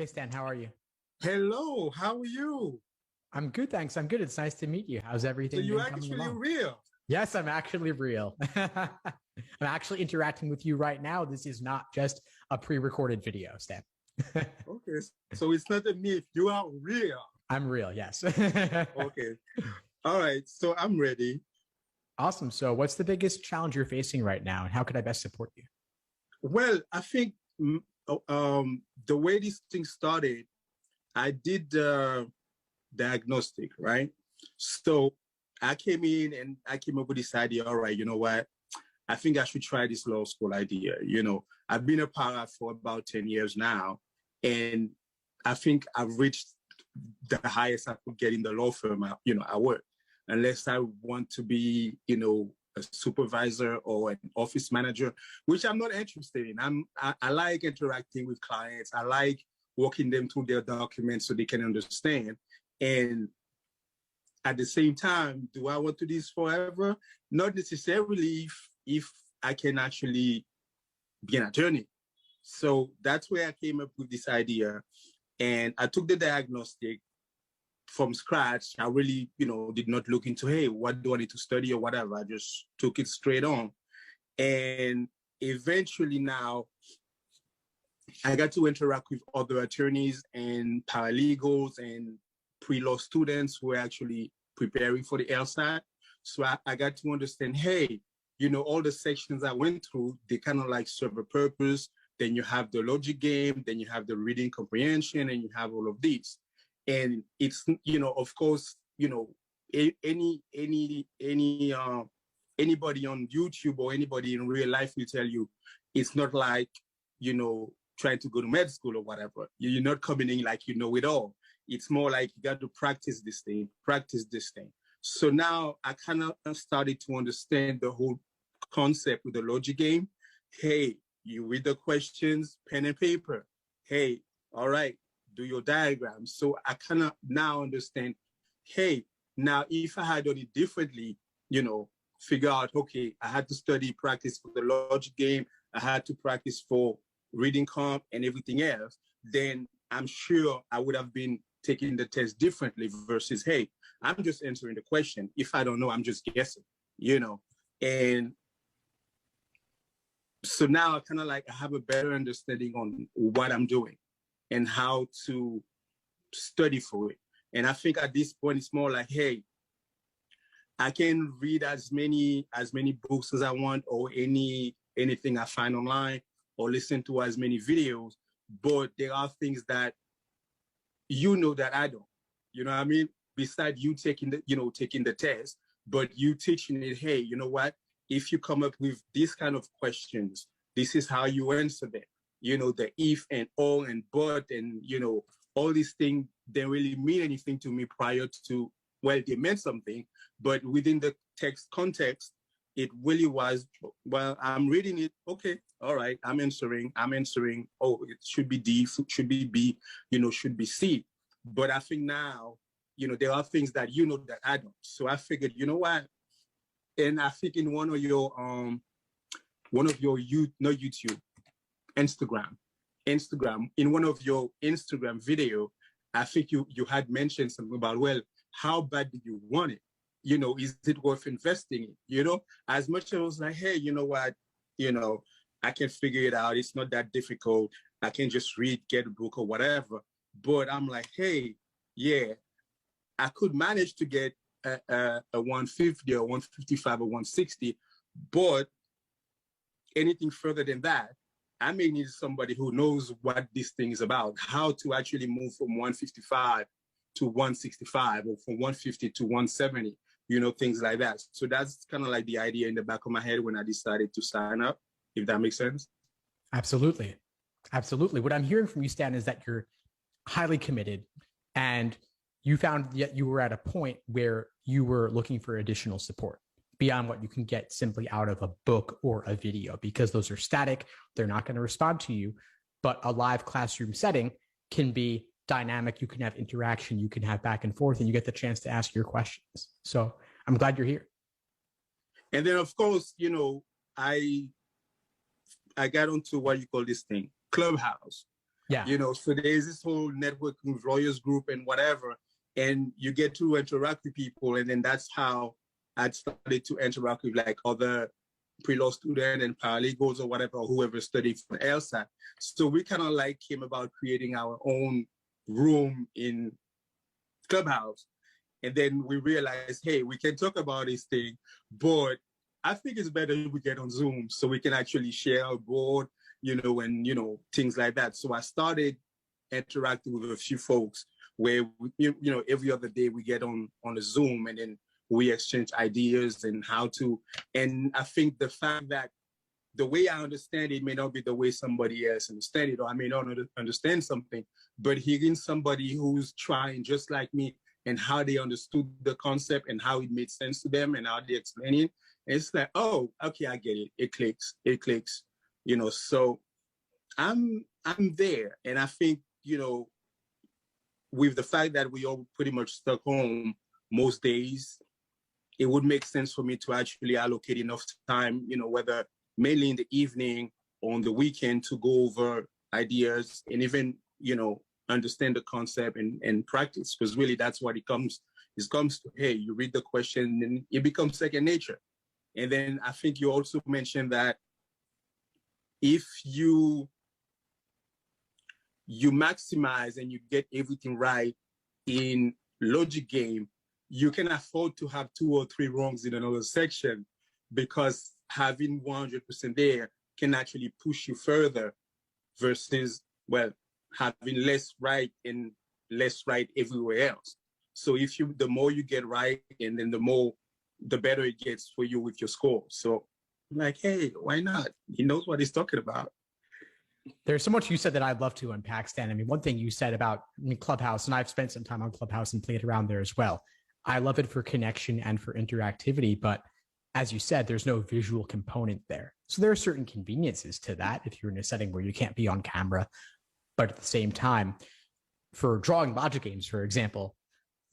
Stan, how are you? Hello, how are you? I'm good, thanks. I'm good. It's nice to meet you. How's So everything you been coming actually along? real? Yes, I'm actually real. I'm actually interacting with you right now. This is not just a pre-recorded video, Stan. Okay, so it's not a myth. You are real. I'm real, yes. Okay, all right. So I'm ready. Awesome. So, what's the biggest challenge you're facing right now, and how could I best support you? Well, I think the way this thing started, I did diagnostic, right? So I came in and I came up with this idea. All right, you know what? I think I should try this law school idea. I've been a para for about 10 years now, and I think I've reached the highest I could get in the law firm, I work. Unless I want to be, a supervisor or an office manager, which I'm not interested in. I like interacting with clients. I like walking them through their documents so they can understand. And at the same time, do I want to do this forever? Not necessarily if I can actually be an attorney. So that's where I came up with this idea. And I took the diagnostic from scratch. I really, did not look into, hey, what do I need to study or whatever. I just took it straight on. And eventually now I got to interact with other attorneys and paralegals and pre-law students who are actually preparing for the LSAT. So I got to understand, hey, all the sections I went through, they kind of like serve a purpose. Then you have the logic game, then you have the reading comprehension, and you have all of these. And it's, of course, anybody on YouTube or anybody in real life will tell you it's not like, trying to go to med school or whatever. You're not coming in like you know it all. It's more like you got to practice this thing. So now I kind of started to understand the whole concept with the logic game. Hey, you read the questions, pen and paper. Hey, all right, do your diagram. So I kind of now understand, hey, now if I had done it differently, figure out, okay, I had to study practice for the logic game. I had to practice for reading comp and everything else. Then I'm sure I would have been taking the test differently versus, hey, I'm just answering the question. If I don't know, I'm just guessing. And so now I kind of like I have a better understanding on what I'm doing and how to study for it. And I think at this point it's more like, hey, I can read as many books as I want or anything I find online or listen to as many videos, but there are things that that I don't. You know what I mean? Besides you taking the test, but you teaching it, hey, you know what? If you come up with these kind of questions, this is how you answer them. The if and all and but and all these things didn't really mean anything to me prior to, well, they meant something, but within the text context, it really was, well, I'm reading it. Okay, all right, I'm answering. Oh, it should be D, should be B, should be C. But I think now, there are things that that I don't. So I figured, you know what? And I think in not YouTube, Instagram, in one of your Instagram video, I think you had mentioned something about, well, how bad do you want it? Is it worth investing in? As much as I was like, hey, you know what? I can figure it out. It's not that difficult. I can just read, get a book or whatever. But I'm like, hey, yeah, I could manage to get a 150 or 155 or 160, but anything further than that, I may need somebody who knows what this thing is about, how to actually move from 155 to 165 or from 150 to 170, things like that. So that's kind of like the idea in the back of my head when I decided to sign up, if that makes sense. Absolutely. Absolutely. What I'm hearing from you, Stan, is that you're highly committed and you found that you were at a point where you were looking for additional support beyond what you can get simply out of a book or a video, because those are static. They're not going to respond to you. But a live classroom setting can be dynamic. You can have interaction, you can have back and forth, and you get the chance to ask your questions. So I'm glad you're here. And then, of course, I got onto what you call this thing, Clubhouse. Yeah. So there's this whole networking with lawyers group and whatever, and you get to interact with people. And then that's how I started to interact with like other pre-law students and paralegals or whatever, whoever studied for LSAT. So we kind of like came about creating our own room in Clubhouse. And then we realized, hey, we can talk about this thing, but I think it's better if we get on Zoom so we can actually share our board, and, things like that. So I started interacting with a few folks where, every other day we get on a Zoom and then we exchange ideas and and I think the fact that the way I understand it may not be the way somebody else understands it, or I may not understand something, but hearing somebody who's trying just like me and how they understood the concept and how it made sense to them and how they explain it, it's like, oh, okay, I get it. It clicks, so I'm there. And I think, with the fact that we all pretty much stuck home most days, it would make sense for me to actually allocate enough time, whether mainly in the evening or on the weekend, to go over ideas and even, understand the concept and practice, because really that's what it comes to. Hey, you read the question and it becomes second nature. And then I think you also mentioned that if you maximize and you get everything right in logic game, you can afford to have 2 or 3 wrongs in another section, because having 100% there can actually push you further versus, well, having less right and less right everywhere else. So the more you get right, and then the better it gets for you with your score. So I'm like, hey, why not? He knows what he's talking about. There's so much you said that I'd love to unpack, Stan. I mean, one thing you said about Clubhouse, and I've spent some time on Clubhouse and played around there as well. I love it for connection and for interactivity, but as you said, there's no visual component there. So there are certain conveniences to that if you're in a setting where you can't be on camera. But at the same time, for drawing logic games, for example,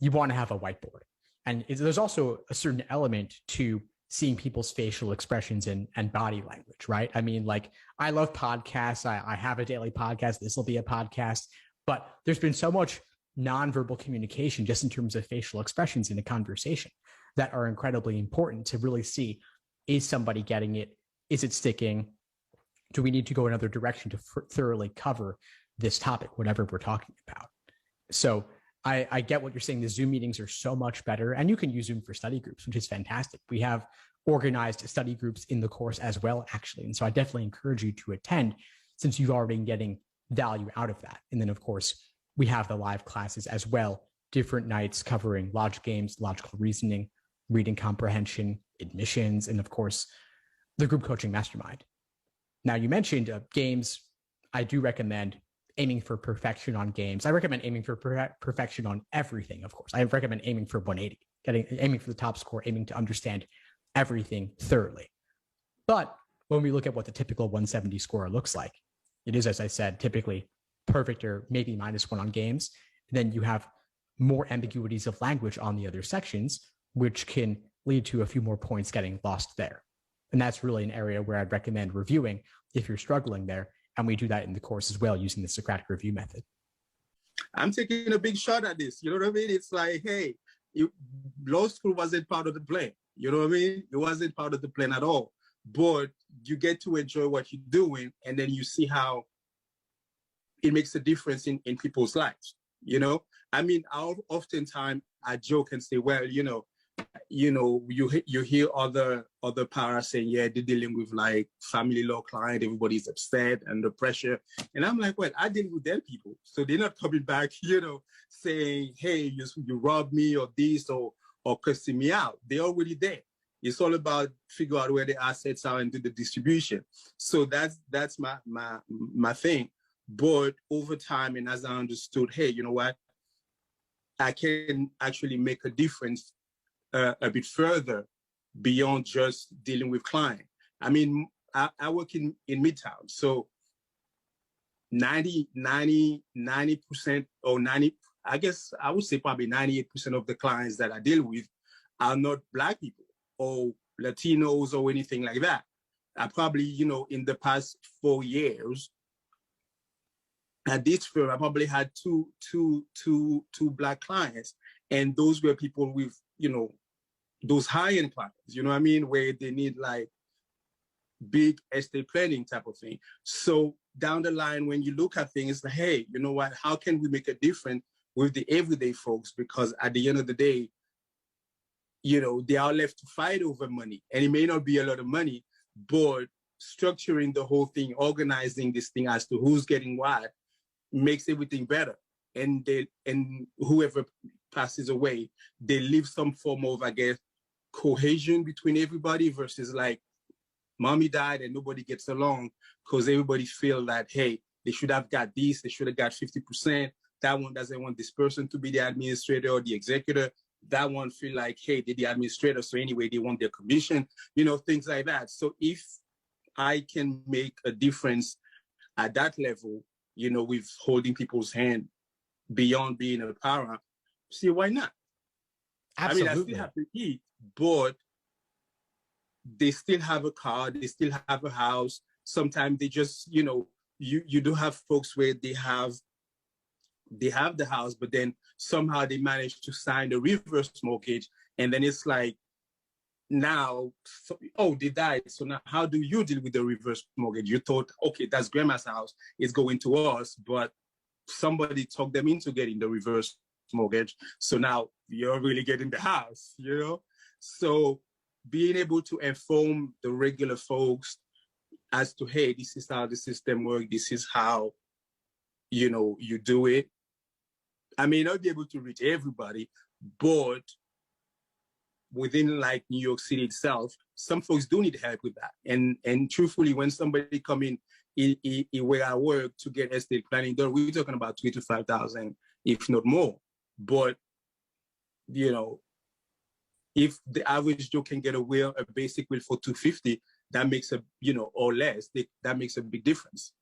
you want to have a whiteboard. And there's also a certain element to seeing people's facial expressions and body language, right? I mean, like, I love podcasts. I have a daily podcast. This will be a podcast. But there's been so much nonverbal communication just in terms of facial expressions in a conversation that are incredibly important to really see, is somebody getting it? Is it sticking? Do we need to go another direction to thoroughly cover this topic, whatever we're talking about? So I get what you're saying. The Zoom meetings are so much better, and you can use Zoom for study groups, which is fantastic. We have organized study groups in the course as well, actually. And so I definitely encourage you to attend, since you've already been getting value out of that. And then, of course, we have the live classes as well, different nights covering logic games, logical reasoning, reading comprehension, admissions, and of course, the group coaching mastermind. Now, you mentioned games. I do recommend aiming for perfection on games. I recommend aiming for perfection on everything, of course. I recommend aiming for 180, aiming for the top score, aiming to understand everything thoroughly. But when we look at what the typical 170 score looks like, it is, as I said, typically perfect or maybe -1 on games. Then you have more ambiguities of language on the other sections, which can lead to a few more points getting lost there. And that's really an area where I'd recommend reviewing if you're struggling there. And we do that in the course as well, using the Socratic review method. I'm taking a big shot at this. You know what I mean? It's like, hey, law school wasn't part of the plan. You know what I mean? It wasn't part of the plan at all. But you get to enjoy what you're doing, and then you see how it makes a difference in people's lives. I mean, oftentimes I joke and say, well, you hear other paras saying, yeah, they're dealing with like family law client, everybody's upset, under pressure. And I'm like, well, I deal with them people. So they're not coming back, saying, hey, you robbed me or this or cussing me out. They're already there. It's all about figure out where the assets are and do the distribution. So that's my thing. But over time, and as I understood, hey, you know what? I can actually make a difference a bit further beyond just dealing with client. I mean, I work in Midtown, so 90% or 90, I guess I would say probably 98% of the clients that I deal with are not Black people or Latinos or anything like that. I probably, in the past 4 years, at this firm, I probably had two Black clients, and those were people with, those high-end clients, you know what I mean, where they need like big estate planning type of thing. So down the line, when you look at things, like, hey, you know what, how can we make a difference with the everyday folks? Because at the end of the day, they are left to fight over money, and it may not be a lot of money, but structuring the whole thing, organizing this thing as to who's getting what, makes everything better. And whoever passes away, they leave some form of, I guess, cohesion between everybody, versus like mommy died and nobody gets along because everybody feel that, hey, they should have got this, they should have got 50%. That one doesn't want this person to be the administrator or the executor. That one feel like, hey, they're the administrator, so anyway, they want their commission, things like that. So if I can make a difference at that level, with holding people's hand beyond being a para, see, why not? Absolutely. I mean, I still have to eat, but they still have a car, they still have a house. Sometimes they just, you do have folks where they have the house, but then somehow they manage to sign a reverse mortgage. And then it's like, now, they died. So now how do you deal with the reverse mortgage? You thought, okay, that's grandma's house, it's going to us, but somebody talked them into getting the reverse mortgage. So now you're really getting the house, So being able to inform the regular folks as to, hey, this is how the system works, this is how, you do it. I may not be able to reach everybody, but within like New York City itself, some folks do need help with that. And truthfully, when somebody come in where I work to get estate planning done, we're talking about $3,000 to $5,000, if not more. But, if the average Joe can get a basic will for $250, that makes or less, that makes a big difference.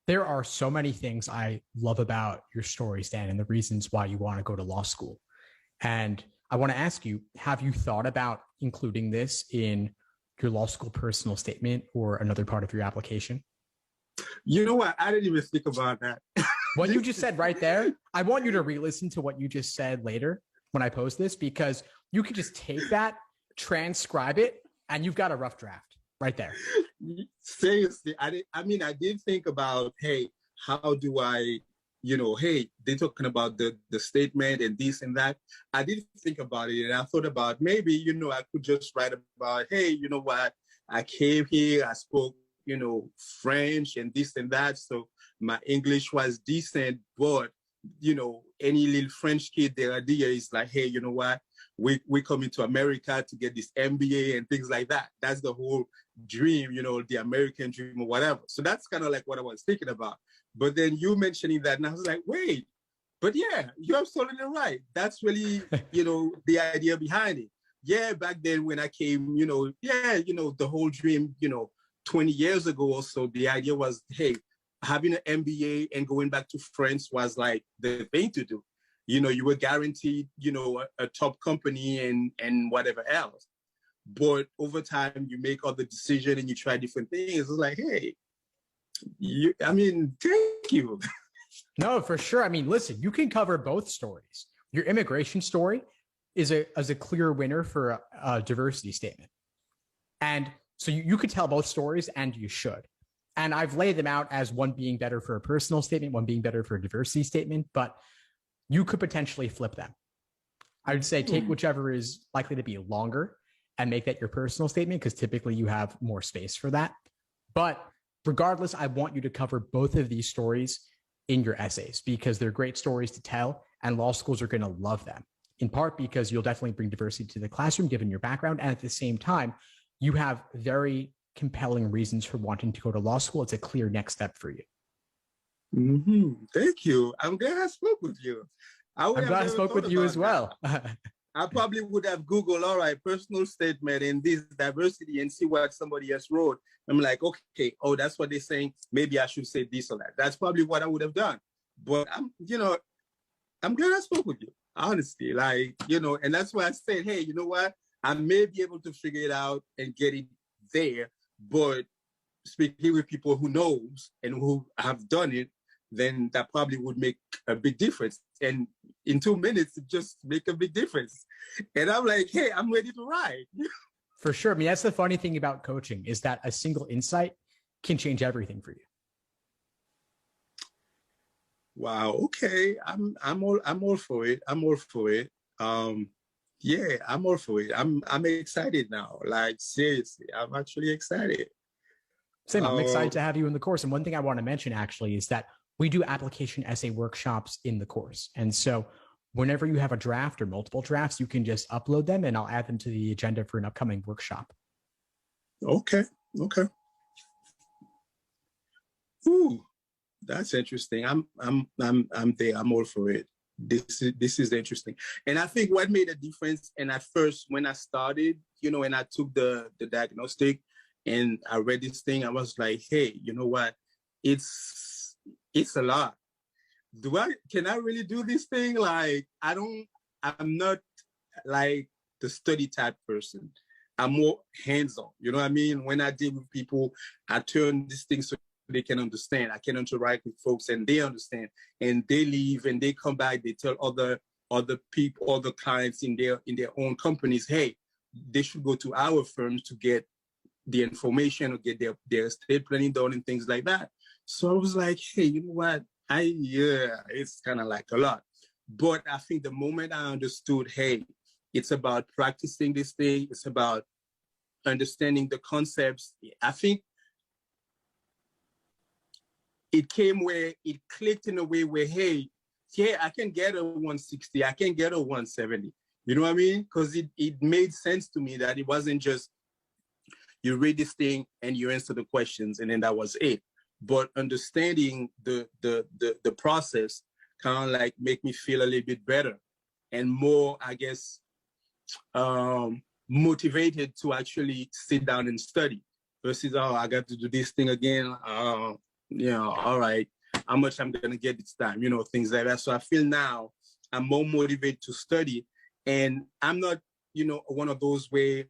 There are so many things I love about your story, Stan, and the reasons why you want to go to law school. And I want to ask you, have you thought about including this in your law school personal statement or another part of your application? You know what? I didn't even think about that. What you just said right there, I want you to re-listen to what you just said later when I post this, because you could just take that, transcribe it, and you've got a rough draft right there. Seriously, I did think about, hey, how do I, hey, they're talking about the statement and this and that. I did think about it, and I thought about maybe, I could just write about, hey, you know what, I came here, I spoke, French and this and that, so my English was decent, but, any little French kid, their idea is like, hey, you know what, we coming to America to get this MBA and things like that. That's the whole dream, the American dream or whatever. So that's kind of like what I was thinking about. But then you mentioning that, and I was like, wait, but yeah, you're absolutely right. That's really, the idea behind it. Yeah, back then when I came, the whole dream, 20 years ago or so, the idea was, hey, having an MBA and going back to France was like the thing to do. You were guaranteed, a top company and whatever else. But over time, you make other decisions and you try different things. It's like, hey, thank you. No, for sure. I mean, listen, you can cover both stories. Your immigration story is a clear winner for a diversity statement. And so you could tell both stories, and you should. And I've laid them out as one being better for a personal statement, one being better for a diversity statement, but you could potentially flip them. I would say take whichever is likely to be longer and make that your personal statement, because typically you have more space for that. But regardless, I want you to cover both of these stories in your essays, because they're great stories to tell, and law schools are going to love them, in part because you'll definitely bring diversity to the classroom given your background. And at the same time, you have very compelling reasons for wanting to go to law school. It's a clear next step for you. Mm-hmm. Thank you. I'm glad I spoke with you. I'm glad I spoke with you as well. I probably would have Googled, all right, personal statement and this diversity, and see what somebody else wrote. I'm like, okay, that's what they're saying. Maybe I should say this or that. That's probably what I would have done. But I'm glad I spoke with you, honestly. And that's why I said, hey, you know what? I may be able to figure it out and get it there, but speaking with people who knows and who have done it, then that probably would make a big difference. And in 2 minutes, it just make a big difference. And I'm like, hey, I'm ready to ride. For sure. I mean, that's the funny thing about coaching is that a single insight can change everything for you. Wow. Okay. I'm all for it. I'm all for it. Yeah, I'm all for it. I'm excited now. Like seriously, I'm actually excited. Same. I'm excited to have you in the course. And one thing I want to mention actually is that we do application essay workshops in the course. And so whenever you have a draft or multiple drafts, you can just upload them and I'll add them to the agenda for an upcoming workshop. Okay. Okay. Ooh, that's interesting. I'm there. I'm all for it. This is interesting. And I think what made a difference, and at first when I started, and I took the diagnostic and I read this thing, I was like, hey, you know what? It's a lot. Can I really do this thing? Like, I'm not like the study type person. I'm more hands-on. You know what I mean? When I deal with people, I turn this thing so they can understand. I can interact with folks and they understand. And they leave and they come back, they tell other people, other clients in their own companies, hey, they should go to our firms to get the information or get their estate planning done and things like that. So I was like, hey, you know what? It's kind of like a lot. But I think the moment I understood, hey, it's about practicing this thing, it's about understanding the concepts, I think it came where it clicked in a way where, hey, yeah, I can get a 160, I can get a 170. You know what I mean? Because it made sense to me that it wasn't just you read this thing and you answer the questions and then that was it. But understanding the process kind of like make me feel a little bit better and more, I guess, motivated to actually sit down and study versus, oh, I got to do this thing again. All right, how much I'm going to get this time, things like that. So I feel now I'm more motivated to study. And I'm not, one of those where,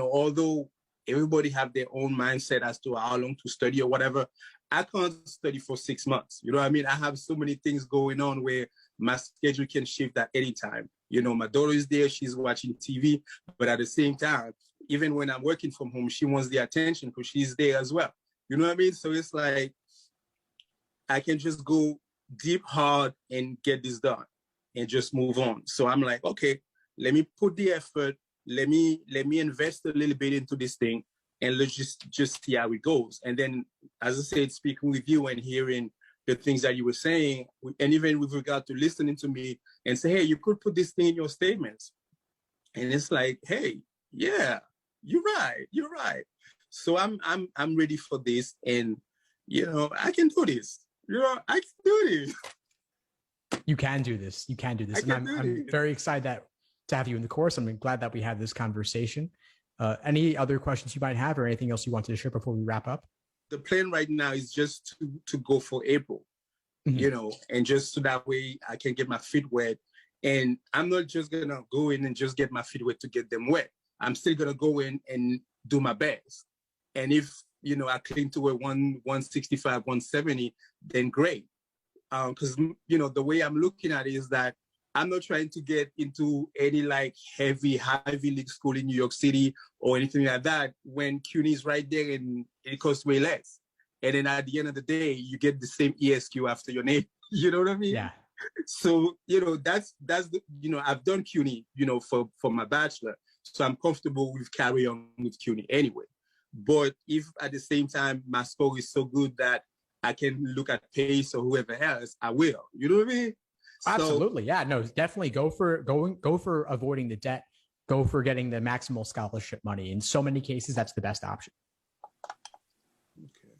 although everybody have their own mindset as to how long to study or whatever, I can't study for 6 months. You know what I mean? I have so many things going on where my schedule can shift at any time. My daughter is there, she's watching TV, but at the same time, even when I'm working from home, she wants the attention because she's there as well. You know what I mean? So it's like, I can just go deep hard and get this done and just move on. So I'm like, okay, let me put the effort. Let me invest a little bit into this thing and let's just see how it goes. And then, as I said, speaking with you and hearing the things that you were saying, and even with regard to listening to me and say, hey, you could put this thing in your statements. And it's like, hey, yeah, you're right. So I'm ready for this, and I can do this. I can do this. You can do this. And I'm very excited to have you in the course. I'm glad that we had this conversation. Any other questions you might have or anything else you wanted to share before we wrap up? The plan right now is just to go for April, and just so that way I can get my feet wet. And I'm not just going to go in and just get my feet wet to get them wet. I'm still going to go in and do my best. And if, I cling to a 165, 170, then great. Because, the way I'm looking at it is that I'm not trying to get into any like heavy Ivy League school in New York City or anything like that when CUNY is right there and it costs way less. And then at the end of the day, you get the same ESQ after your name. You know what I mean? Yeah. So, that's the, I've done CUNY, for my bachelor. So I'm comfortable with carry on with CUNY anyway. But if at the same time my score is so good that I can look at Pace or whoever else, I will. You know what I mean? Absolutely. Yeah, no, definitely go for avoiding the debt, go for getting the maximal scholarship money. In so many cases, that's the best option. Okay.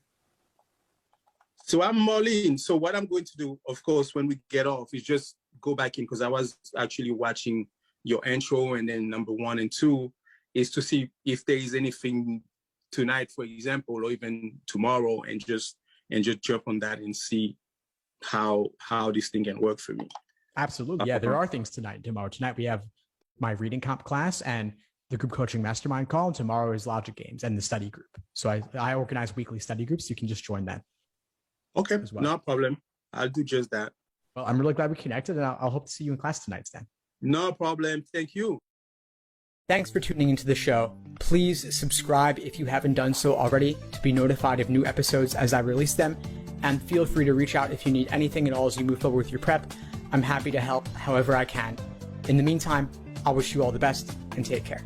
So I'm all in. So what I'm going to do, of course, when we get off is just go back in because I was actually watching your intro and then number 1 and 2 is to see if there is anything tonight, for example, or even tomorrow and just jump on that and see how this thing can work for me. Absolutely. Yeah, there are things tonight and tomorrow. Tonight we have my reading comp class and the group coaching mastermind call. And tomorrow is logic games and the study group. So I organize weekly study groups. You can just join that. Okay, as well. no problem. I'll do just that. Well, I'm really glad we connected, and I'll hope to see you in class tonight, Stan. No problem. Thank you. Thanks for tuning into the show. Please subscribe if you haven't done so already to be notified of new episodes as I release them. And feel free to reach out if you need anything at all as you move forward with your prep. I'm happy to help however I can. In the meantime, I'll wish you all the best and take care.